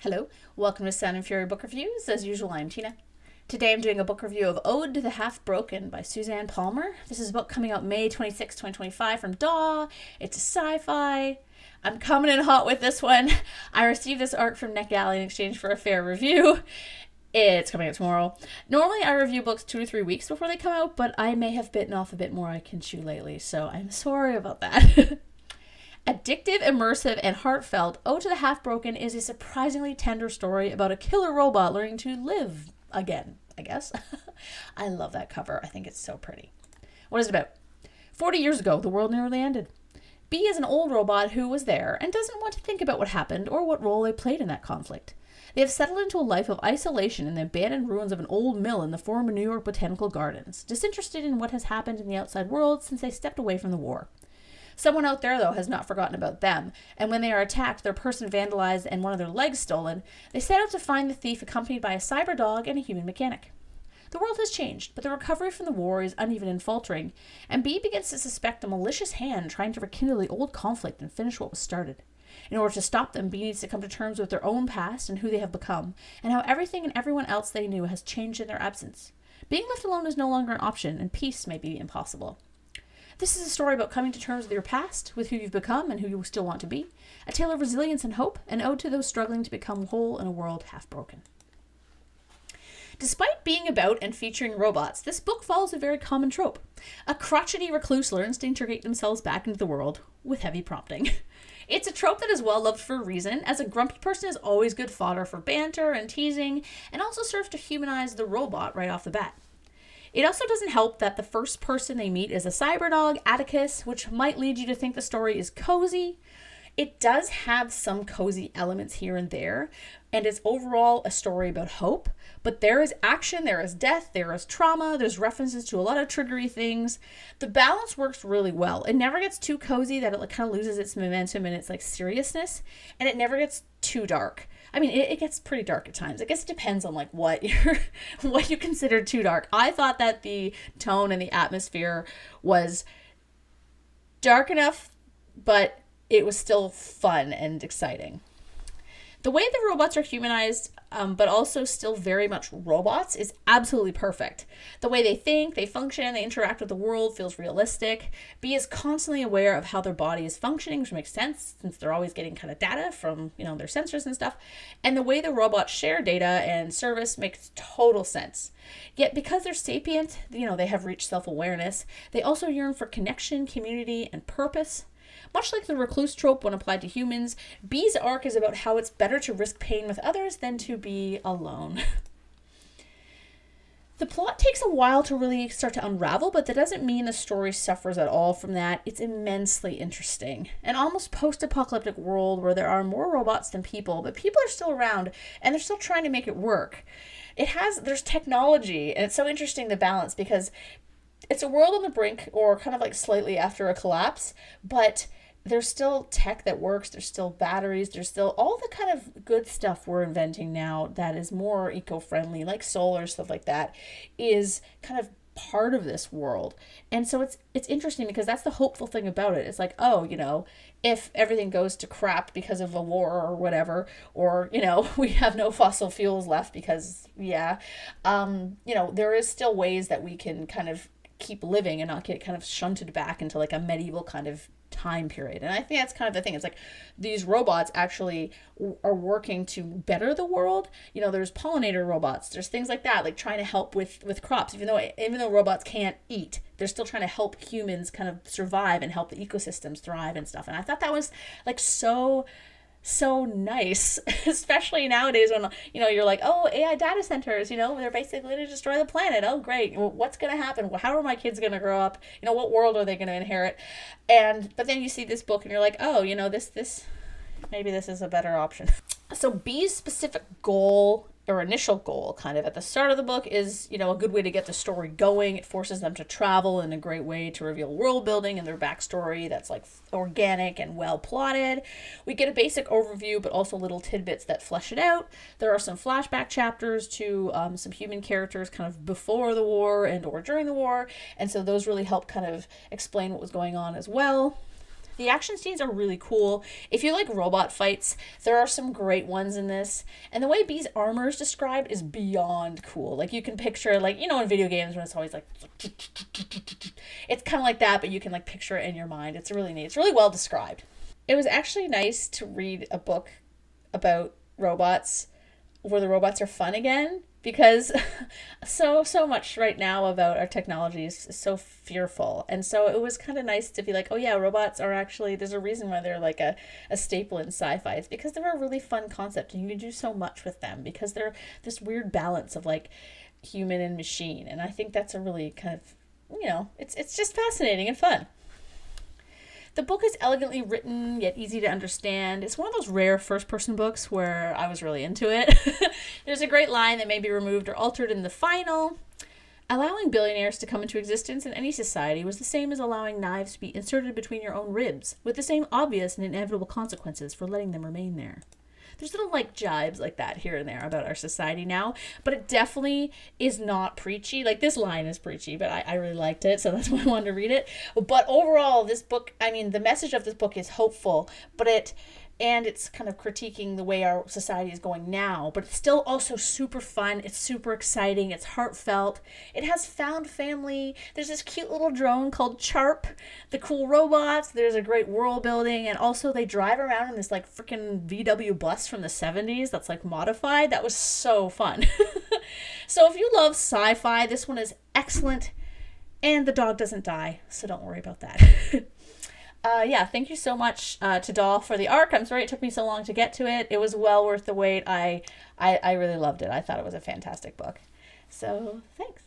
Hello, welcome to Sound and Fury Book Reviews. As usual, I'm Tina. Today I'm doing a book review of Ode to the Half-Broken by Suzanne Palmer. This is a book coming out May 26, 2025 from DAW. It's a sci-fi. I'm coming in hot with this one. I received this arc from NetGalley in exchange for a fair review. It's coming out tomorrow. Normally I review books 2 to 3 weeks before they come out, but I may have bitten off a bit more I can chew lately, so I'm sorry about that. Addictive, immersive, and heartfelt, Ode to the Half-Broken is a surprisingly tender story about a killer robot learning to live again, I guess. I love that cover. I think it's so pretty. What is it about? 40 years ago, the world nearly ended. B is an old robot who was there and doesn't want to think about what happened or what role they played in that conflict. They have settled into a life of isolation in the abandoned ruins of an old mill in the former New York Botanical Gardens, disinterested in what has happened in the outside world since they stepped away from the war. Someone out there, though, has not forgotten about them, and when they are attacked, their person vandalized, and one of their legs stolen, they set out to find the thief accompanied by a cyber dog and a human mechanic. The world has changed, but the recovery from the war is uneven and faltering, and B begins to suspect a malicious hand trying to rekindle the old conflict and finish what was started. In order to stop them, B needs to come to terms with their own past and who they have become, and how everything and everyone else they knew has changed in their absence. Being left alone is no longer an option, and peace may be impossible. This is a story about coming to terms with your past, with who you've become and who you still want to be, a tale of resilience and hope, an ode to those struggling to become whole in a world half broken. Despite being about and featuring robots, this book follows a very common trope. A crotchety recluse learns to integrate themselves back into the world, with heavy prompting. It's a trope that is well loved for a reason, as a grumpy person is always good fodder for banter and teasing, and also serves to humanize the robot right off the bat. It also doesn't help that the first person they meet is a cyberdog, Atticus, which might lead you to think the story is cozy. It does have some cozy elements here and there, and it's overall a story about hope, but there is action, there is death, there is trauma, there's references to a lot of triggery things. The balance works really well. It never gets too cozy that it kind of loses its momentum and its seriousness, and it never gets too dark. I mean, it gets pretty dark at times. I guess it depends on what what you consider too dark. I thought that the tone and the atmosphere was dark enough, but it was still fun and exciting. The way the robots are humanized, but also still very much robots, is absolutely perfect. The way they think, they function, they interact with the world feels realistic. B is constantly aware of how their body is functioning, which makes sense since they're always getting kind of data from, their sensors and stuff. And the way the robots share data and service makes total sense. Yet because they're sapient, they have reached self-awareness, they also yearn for connection, community, and purpose. Much like the recluse trope when applied to humans, B's arc is about how it's better to risk pain with others than to be alone. The plot takes a while to really start to unravel, but that doesn't mean the story suffers at all from that. It's immensely interesting. An almost post-apocalyptic world where there are more robots than people, but people are still around and they're still trying to make it work. There's technology, and it's so interesting, the balance, because it's a world on the brink or kind of slightly after a collapse, but there's still tech that works, there's still batteries, there's still all the kind of good stuff we're inventing now that is more eco-friendly, like solar, stuff like that, is kind of part of this world. And so it's interesting because that's the hopeful thing about it. It's if everything goes to crap because of a war or whatever, or, we have no fossil fuels left because, there is still ways that we can kind of keep living and not get kind of shunted back into a medieval kind of time period. And I think that's kind of the thing. It's these robots actually are working to better the world. There's pollinator robots, there's things like that, trying to help with crops. Even though robots can't eat, they're still trying to help humans kind of survive and help the ecosystems thrive and stuff. And I thought that was so nice, especially nowadays when you're AI data centers, they're basically going to destroy the planet. Oh great, well, what's going to happen? How are my kids going to grow up? What world are they going to inherit? But then you see this book and you're this maybe this is a better option. So B's specific goal, or initial goal kind of at the start of the book, is a good way to get the story going. It forces them to travel in a great way to reveal world building and their backstory that's organic and well plotted. We get a basic overview but also little tidbits that flesh it out. There are some flashback chapters to some human characters kind of before the war and or during the war, and so those really help kind of explain what was going on as well. The action scenes are really cool. If you like robot fights, there are some great ones in this. And the way Bee's armor is described is beyond cool. Like, you can picture, like, you know, in video games when it's always like, it's kind of like that, but you can, like, picture it in your mind. It's really neat. It's really well described. It was actually nice to read a book about robots where the robots are fun again, because so much right now about our technology is so fearful. And so it was kind of nice to be like, oh yeah, robots are actually, there's a reason why they're like a staple in sci-fi. It's because they're a really fun concept and you can do so much with them because they're this weird balance of like human and machine. And I think that's a really kind of, you know, it's just fascinating and fun. The book is elegantly written, yet easy to understand. It's one of those rare first-person books where I was really into it. There's a great line that may be removed or altered in the final. Allowing billionaires to come into existence in any society was the same as allowing knives to be inserted between your own ribs, with the same obvious and inevitable consequences for letting them remain there. There's little like jibes like that here and there about our society now, but it definitely is not preachy. Like, this line is preachy, but I really liked it, so that's why I wanted to read it. But overall, this book, I mean, the message of this book is hopeful, but it's kind of critiquing the way our society is going now, but it's still also super fun. It's super exciting. It's heartfelt. It has found family. There's this cute little drone called Charp, the cool robots. There's a great world building, and also they drive around in this like freaking VW bus from the 70s that's like modified. That was so fun. So if you love sci-fi, this one is excellent, and the dog doesn't die, so don't worry about that. Yeah, thank you so much to Doll for the arc. I'm sorry it took me so long to get to it. It was well worth the wait. I really loved it. I thought it was a fantastic book. So, thanks.